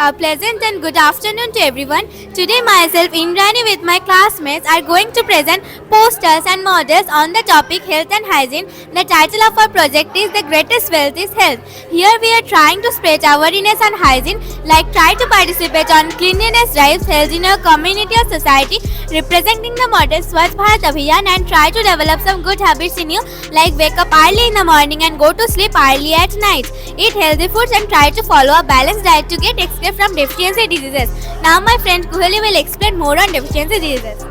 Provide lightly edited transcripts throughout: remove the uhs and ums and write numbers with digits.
A pleasant and good afternoon to everyone. Today myself, Indrani with my classmates are going to present posters and models on the topic health and hygiene. The title of our project is The Greatest Wealth is Health. Here we are trying to spread awareness on hygiene, like try to participate on cleanliness drives held in our community or society, representing the model Swachh Bharat Abhiyan, and try to develop some good habits in you, like wake up early in the morning and go to sleep early at night. Eat healthy foods and try to follow a balanced diet to get escape from deficiency diseases. Now my friend Kuhali will explain more on deficiency diseases.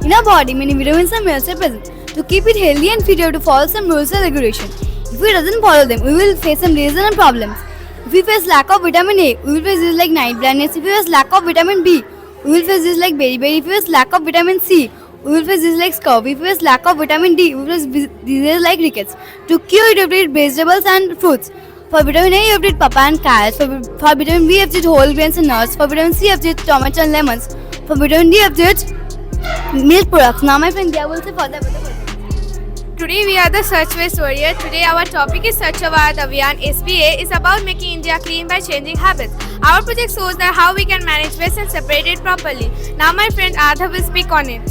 In our body, many vitamins and minerals are present. To keep it healthy and fit, you have to follow some rules and regulations. If we doesn't follow them, we will face some diseases and problems. If we face lack of vitamin A, we will face diseases like night blindness. If we face lack of vitamin B, we will face diseases like beriberi. If we face lack of vitamin C, we will face diseases like scurvy. If we face lack of vitamin D, we will face diseases like rickets. To cure it, you have to eat vegetables and fruits. For vitamin A, you have to eat papaya and carrots. For vitamin B, you have to eat whole grains and nuts. For vitamin C, you have to eat tomato and lemons. For vitamin D, you have to eat milk products. Now my friend Dia will say further about the project. Today we are the Swachh Waste Warrior. Today our topic is Swachh Bharat Abhiyan. SBA is about making India clean by changing habits. Our project shows that how we can manage waste and separate it properly. Now my friend Adha will speak on it.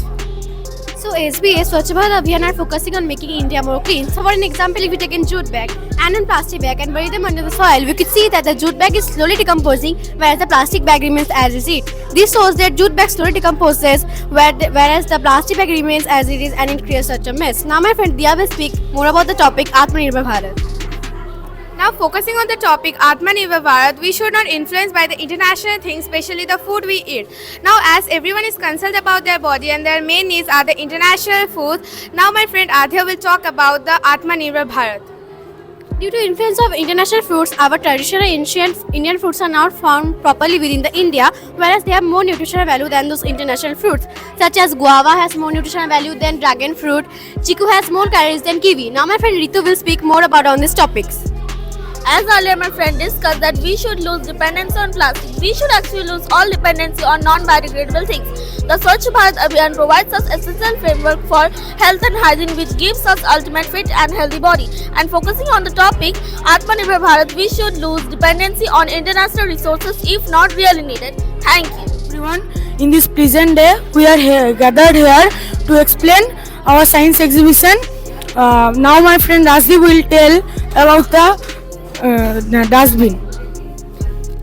So SBA Swachh Bharat Abhiyan are focusing on making India more clean. So for an example, if we take a jute bag and a plastic bag and bury them under the soil, we could see that the jute bag is slowly decomposing, whereas the plastic bag remains as is it. This shows that jute bag slowly decomposes, whereas the plastic bag remains as it is, and it creates such a mess. Now my friend Dia will speak more about the topic Atmanirbhar Bharat. Now focusing on the topic Atmanirbhar Bharat, we should not influence by the international things, especially the food we eat. Now as everyone is concerned about their body and their main needs are the international foods, now my friend Adhya will talk about the Atmanirbhar Bharat. Due to influence of international fruits, our traditional ancient Indian fruits are not found properly within the India, whereas they have more nutritional value than those international fruits, such as guava has more nutritional value than dragon fruit, chiku has more calories than kiwi. Now my friend Ritu will speak more about on these topics. As earlier my friend discussed that we should lose dependency on plastic. We should actually lose all dependency on non-biodegradable things. The Swachh Bharat Abhiyan provides us essential framework for health and hygiene, which gives us ultimate fit and healthy body. And focusing on the topic Atmanirbhar Bharat, we should lose dependency on international resources if not really needed. Thank you. Everyone, in this pleasant day, we are gathered here to explain our science exhibition. Now my friend Rasdi will tell about the dustbin.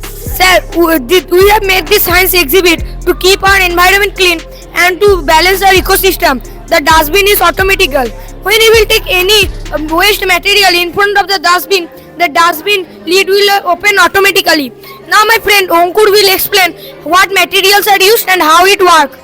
Sir, we have made this science exhibit to keep our environment clean and to balance our ecosystem. The dustbin is automatical. When you will take any waste material in front of the dustbin lid will open automatically. Now my friend Onkur will explain what materials are used and how it works.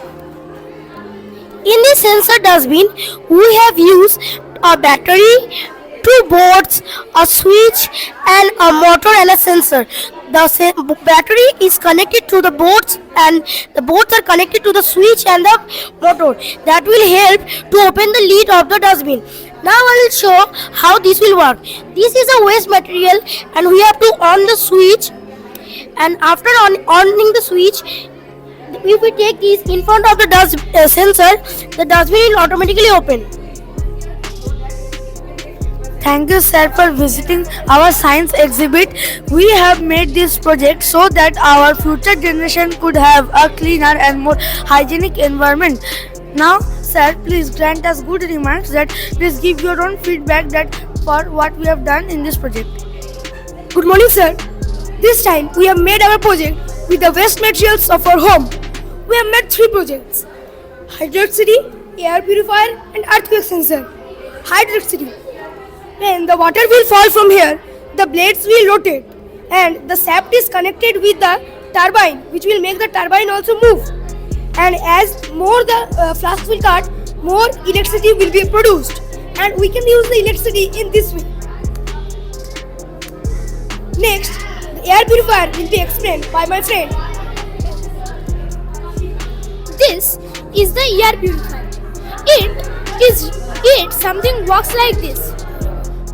In the sensor dustbin, we have used a battery, two boards, a switch and a motor and a sensor. The battery is connected to the boards and the boards are connected to the switch and the motor. That will help to open the lid of the dustbin. Now I will show how this will work. This is a waste material and we have to on the switch, and after on the switch, if we take this in front of the sensor, the dustbin will automatically open. Thank you, sir, for visiting our science exhibit. We have made this project so that our future generation could have a cleaner and more hygienic environment. Now, sir, please grant us good remarks that please give your own feedback that for what we have done in this project. Good morning, sir. This time we have made our project with the waste materials of our home. We have made 3 projects: hydroxide, air purifier and earthquake sensor. Hydroxide. When the water will fall from here, the blades will rotate and the shaft is connected with the turbine, which will make the turbine also move. And as more the flasks will cut, more electricity will be produced and we can use the electricity in this way. Next, the air purifier will be explained by my friend. This is the air purifier. Something works like this.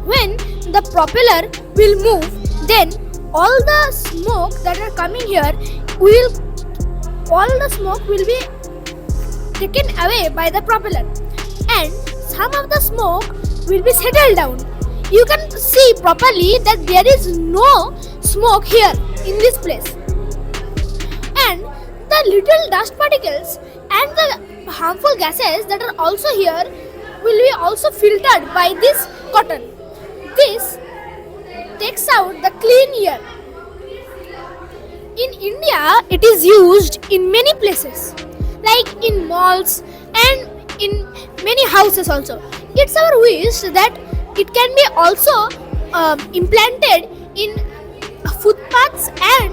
When the propeller will move, then all the smoke that are coming here all the smoke will be taken away by the propeller, and some of the smoke will be settled down. You can see properly that there is no smoke here in this place. And the little dust particles and the harmful gases that are also here will be also filtered by this cotton. This takes out the clean air. In India, it is used in many places, like in malls and in many houses also. It's our wish that it can be also implanted in footpaths and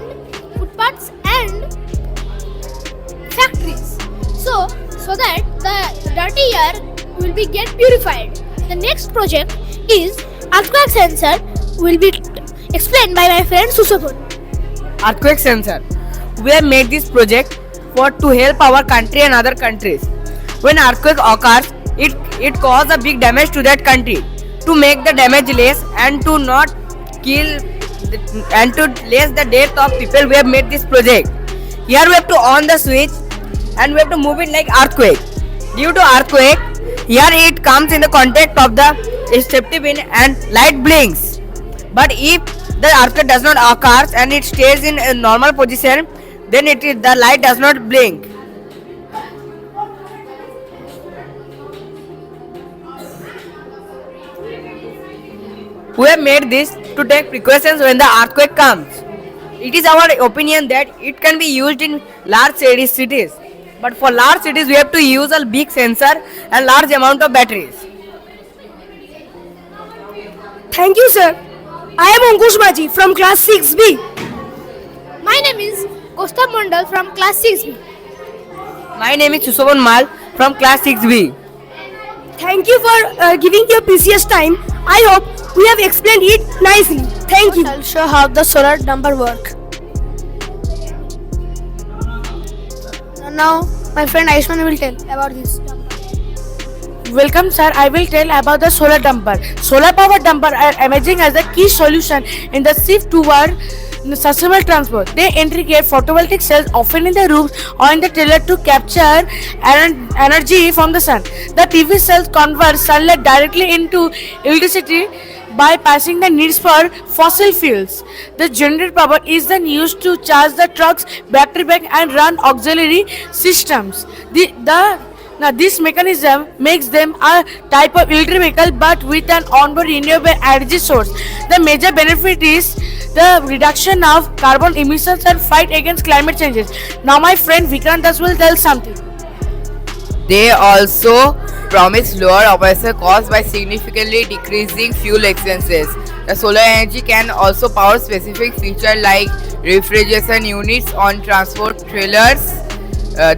factories. So that the dirty air will be get purified. The next project is earthquake sensor will be explained by my friend Susopun. Earthquake sensor. We have made this project to help our country and other countries. When earthquake occurs, it causes a big damage to that country. To make the damage less and to not kill and to less the death of people, we have made this project. Here we have to on the switch and we have to move it like earthquake. Due to earthquake, here it comes in the contact of the safety pin and light blinks. But if the earthquake does not occur and it stays in a normal position, then the light does not blink. We have made this to take precautions when the earthquake comes. It is our opinion that it can be used in large cities. But for large cities, we have to use a big sensor and large amount of batteries. Thank you, sir. I am Ankush Maji from class 6B. My name is Kosta Mondal from class 6B. My name is Sushovan Mal from class 6B. Thank you for giving your precious time. I hope we have explained it nicely. Thank you. I'll show how the solar dumper work. Now, my friend Aishman will tell about this. Welcome, sir. I will tell about the solar dumper. Solar power dumper are emerging as a key solution in the shift toward sustainable transport. They integrate photovoltaic cells often in the roofs or in the trailer to capture energy from the sun. The PV cells convert sunlight directly into electricity bypassing the needs for fossil fuels. The generated power is then used to charge the trucks, battery pack and run auxiliary systems. This mechanism makes them a type of electric vehicle but with an onboard renewable energy source. The major benefit is the reduction of carbon emissions and fight against climate changes. Now my friend Vikrant Das will tell something. They also promise lower operational costs by significantly decreasing fuel expenses. The solar energy can also power specific features like refrigeration units on transport trailers.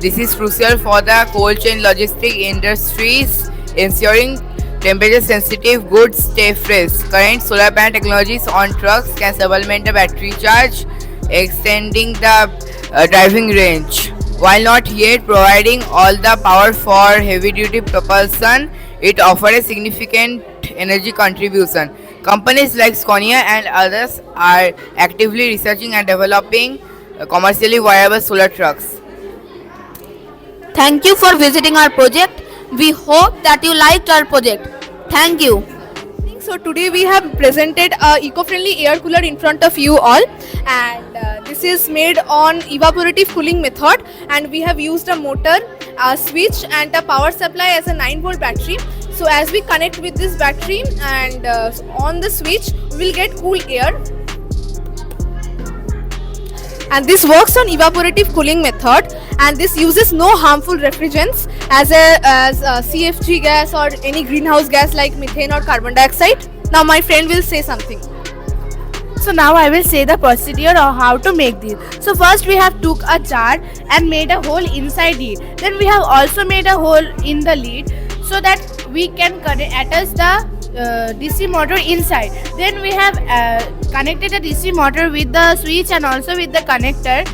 This is crucial for the cold chain logistic industries, ensuring temperature sensitive goods stay fresh. Current solar panel technologies on trucks can supplement the battery charge, extending the driving range. While not yet providing all the power for heavy duty propulsion, it offers a significant energy contribution. Companies like Scania and others are actively researching and developing commercially viable solar trucks. Thank you for visiting our project. We hope that you liked our project. Thank you. So today we have presented a eco-friendly air cooler in front of you all, and this is made on evaporative cooling method, and we have used a motor, a switch and a power supply as a 9-volt battery. So as we connect with this battery and on the switch, we will get cool air. And this works on evaporative cooling method, and this uses no harmful refrigerants as CFG gas or any greenhouse gas like methane or carbon dioxide. Now my friend will say something. So now I will say the procedure of how to make this. So first we have took a jar and made a hole inside it. Then we have also made a hole in the lid so that we can attach the DC motor inside. Then we have connected the DC motor with the switch and also with the connector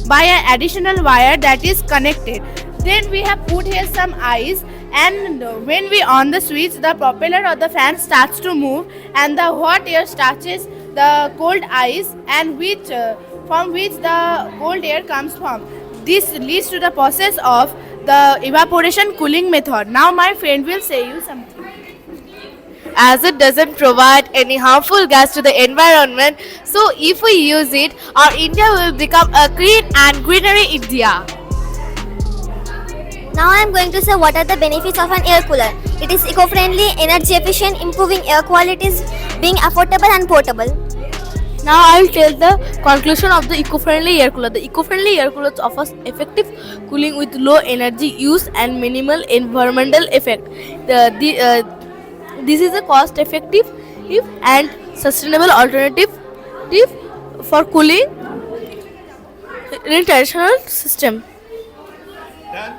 by an additional wire that is connected. Then we have put here some ice, and when we on the switch, the propeller or the fan starts to move and the hot air touches the cold ice, and from which the cold air comes from. This leads to the process of the evaporation cooling method. Now my friend will say you something. as it doesn't provide any harmful gas to the environment. So if we use it, our India will become a clean and greenery India. Now I am going to say what are the benefits of an air cooler. It is eco-friendly, energy efficient, improving air qualities, being affordable and portable. Now I'll tell the conclusion of the eco-friendly air cooler. The eco-friendly air cooler offers effective cooling with low energy use and minimal environmental effect. This is a cost-effective and sustainable alternative for cooling in a traditional system. Done.